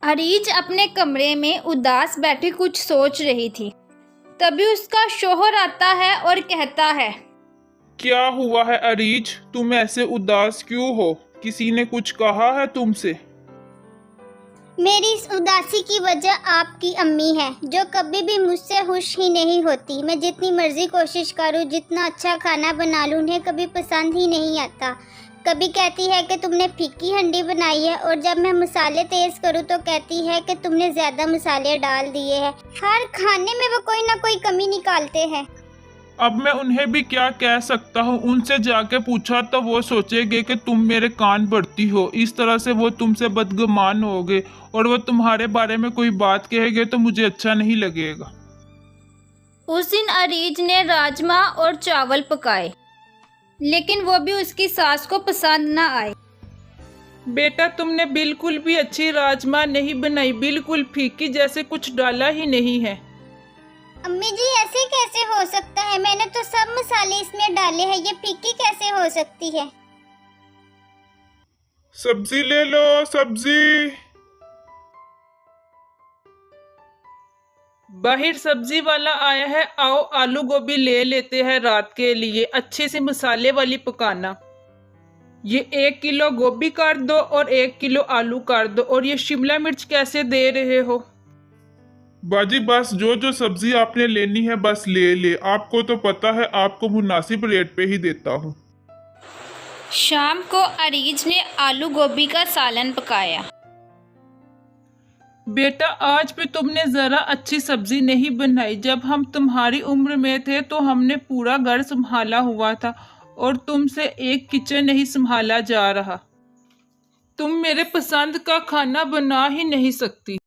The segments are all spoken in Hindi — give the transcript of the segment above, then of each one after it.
अरीज अपने कमरे में उदास बैठी कुछ सोच रही थी। तभी उसका शौहर आता है और कहता है, क्या हुआ है अरीज, तुम ऐसे उदास क्यों हो? किसी ने कुछ कहा है तुमसे? मेरी इस उदासी की वजह आपकी अम्मी है, जो कभी भी मुझसे खुश ही नहीं होती। मैं जितनी मर्जी कोशिश करूं, जितना अच्छा खाना बना लूं, उन्हें कभी पसंद ही नहीं आता। कभी कहती है कि तुमने फीकी हंडी बनाई है, और जब मैं मसाले तेज करूं तो कहती है कि तुमने ज़्यादा मसाले डाल दिए हैं। हर खाने में वो कोई ना कोई कमी निकालते हैं। अब मैं उन्हें भी क्या कह सकता हूँ? उनसे जाके पूछा तो वो सोचेंगे कि तुम मेरे कान भरती हो। इस तरह से वो तुमसे बदगुमान होगे और वो तुम्हारे बारे में कोई बात कहेंगे तो मुझे अच्छा नहीं लगेगा। उस दिन अरीज ने राजमा और चावल पकाए, लेकिन वो भी उसकी सास को पसंद ना आए। बेटा, तुमने बिल्कुल भी अच्छी राजमा नहीं बनाई, बिल्कुल फीकी, जैसे कुछ डाला ही नहीं है। अम्मी जी, ऐसे कैसे हो सकता है? मैंने तो सब मसाले इसमें डाले हैं, ये फीकी कैसे हो सकती है? सब्जी ले लो, सब्जी। बाहर सब्जी वाला आया है, आओ आलू गोभी ले लेते हैं रात के लिए। अच्छी सी मसाले वाली पकाना। ये 1 किलो गोभी काट दो और 1 किलो आलू काट दो। और ये शिमला मिर्च कैसे दे रहे हो? बाजी बस जो जो सब्जी आपने लेनी है बस ले ले। आपको तो पता है आपको मुनासिब रेट पे ही देता हूँ। शाम को अरीज ने आलू गोभी का सालन पकाया। बेटा, आज भी तुमने ज़रा अच्छी सब्जी नहीं बनाई। जब हम तुम्हारी उम्र में थे तो हमने पूरा घर संभाला हुआ था और तुमसे एक किचन नहीं संभाला जा रहा। तुम मेरे पसंद का खाना बना ही नहीं सकती।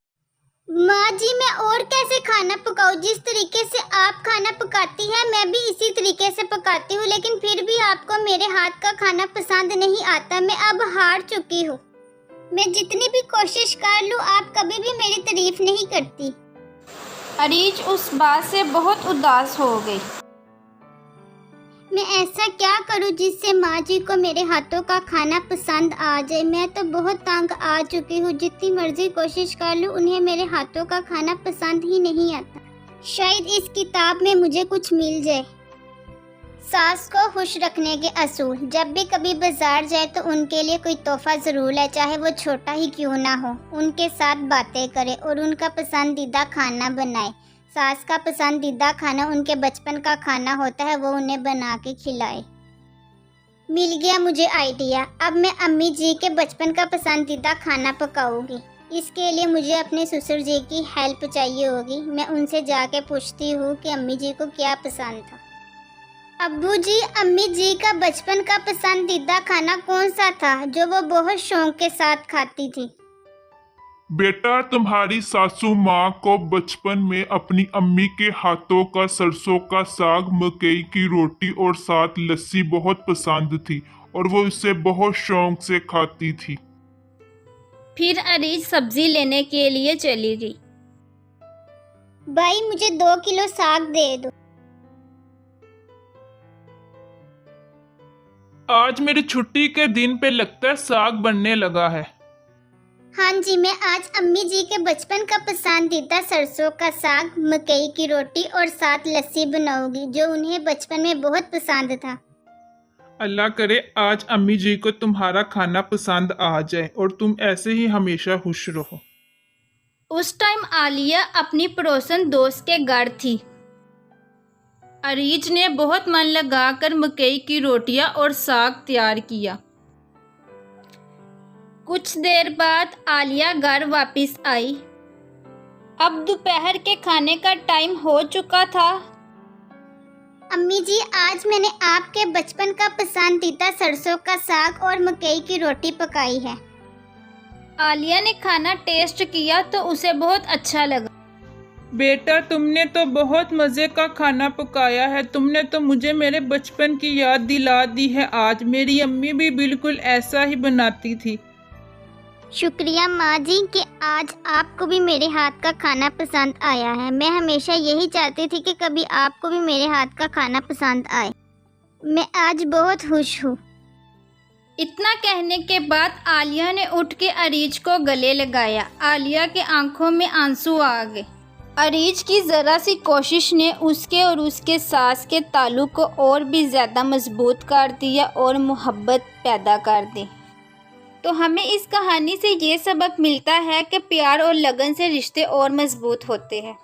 माँ जी, मैं और कैसे खाना पकाऊं? जिस तरीके से आप खाना पकाती हैं मैं भी इसी तरीके से पकाती हूँ, लेकिन फिर भी आपको मेरे हाथ का खाना पसंद नहीं आता। मैं अब हार चुकी हूँ। मैं जितनी भी कोशिश कर लूँ, आप कभी भी मेरी तारीफ नहीं करती। अरीज उस बात से बहुत उदास हो गई। मैं ऐसा क्या करूं जिससे माँ जी को मेरे हाथों का खाना पसंद आ जाए? मैं तो बहुत तंग आ चुकी हूँ। जितनी मर्जी कोशिश कर लूँ, उन्हें मेरे हाथों का खाना पसंद ही नहीं आता। शायद इस किताब में मुझे कुछ मिल जाए। सास को खुश रखने के असूल। जब भी कभी बाजार जाए तो उनके लिए कोई तोहफा ज़रूर लाए, चाहे वो छोटा ही क्यों ना हो। उनके साथ बातें करे और उनका पसंदीदा खाना बनाए। सास का पसंदीदा खाना उनके बचपन का खाना होता है, वो उन्हें बना के खिलाए। मिल गया मुझे आइडिया। अब मैं अम्मी जी के बचपन का पसंदीदा खाना पकाऊंगी। इसके लिए मुझे अपने ससुर जी की हेल्प चाहिए होगी। मैं उनसे जाके पूछती हूँ कि अम्मी जी को क्या पसंद था। अब्बू जी, अम्मी जी का बचपन का पसंदीदा खाना कौन सा था जो वो बहुत शौक के साथ खाती थी? बेटा, तुम्हारी सासू माँ को बचपन में अपनी अम्मी के हाथों का सरसों का साग, मकई की रोटी और साथ लस्सी बहुत पसंद थी और वो इसे बहुत शौक से खाती थी। फिर अरीज सब्जी लेने के लिए चली गई। भाई, मुझे 2 किलो साग दे दो। आज मेरी छुट्टी के दिन पे लगता है साग बनने लगा है। हाँ जी, मैं आज अम्मी जी के बचपन का पसंदीदा सरसों का साग, मकई की रोटी और साथ लस्सी बनाऊंगी, जो उन्हें बचपन में बहुत पसंद था। अल्लाह करे आज अम्मी जी को तुम्हारा खाना पसंद आ जाए और तुम ऐसे ही हमेशा खुश रहो। उस टाइम आलिया अपनी पड़ोसन दोस्त के घर थी। अरीज ने बहुत मन लगाकर मकई की रोटियां और साग तैयार किया। कुछ देर बाद आलिया घर वापस आई। अब दोपहर के खाने का टाइम हो चुका था। अम्मी जी, आज मैंने आपके बचपन का पसंदीदा सरसों का साग और मकई की रोटी पकाई है। आलिया ने खाना टेस्ट किया तो उसे बहुत अच्छा लगा। बेटा, तुमने तो बहुत मज़े का खाना पकाया है। तुमने तो मुझे मेरे बचपन की याद दिला दी है। आज मेरी अम्मी भी बिल्कुल ऐसा ही बनाती थी। शुक्रिया माँ जी कि आज आपको भी मेरे हाथ का खाना पसंद आया है। मैं हमेशा यही चाहती थी कि कभी आपको भी मेरे हाथ का खाना पसंद आए। मैं आज बहुत खुश हूँ। इतना कहने के बाद आलिया ने उठ के अरीज को गले लगाया। आलिया के आंखों में आंसू आ गए। अरीज की ज़रा सी कोशिश ने उसके और उसके सास के ताल्लुक़ को और भी ज़्यादा मजबूत कर दिया और मोहब्बत पैदा कर दी। तो हमें इस कहानी से ये सबक मिलता है कि प्यार और लगन से रिश्ते और मजबूत होते हैं।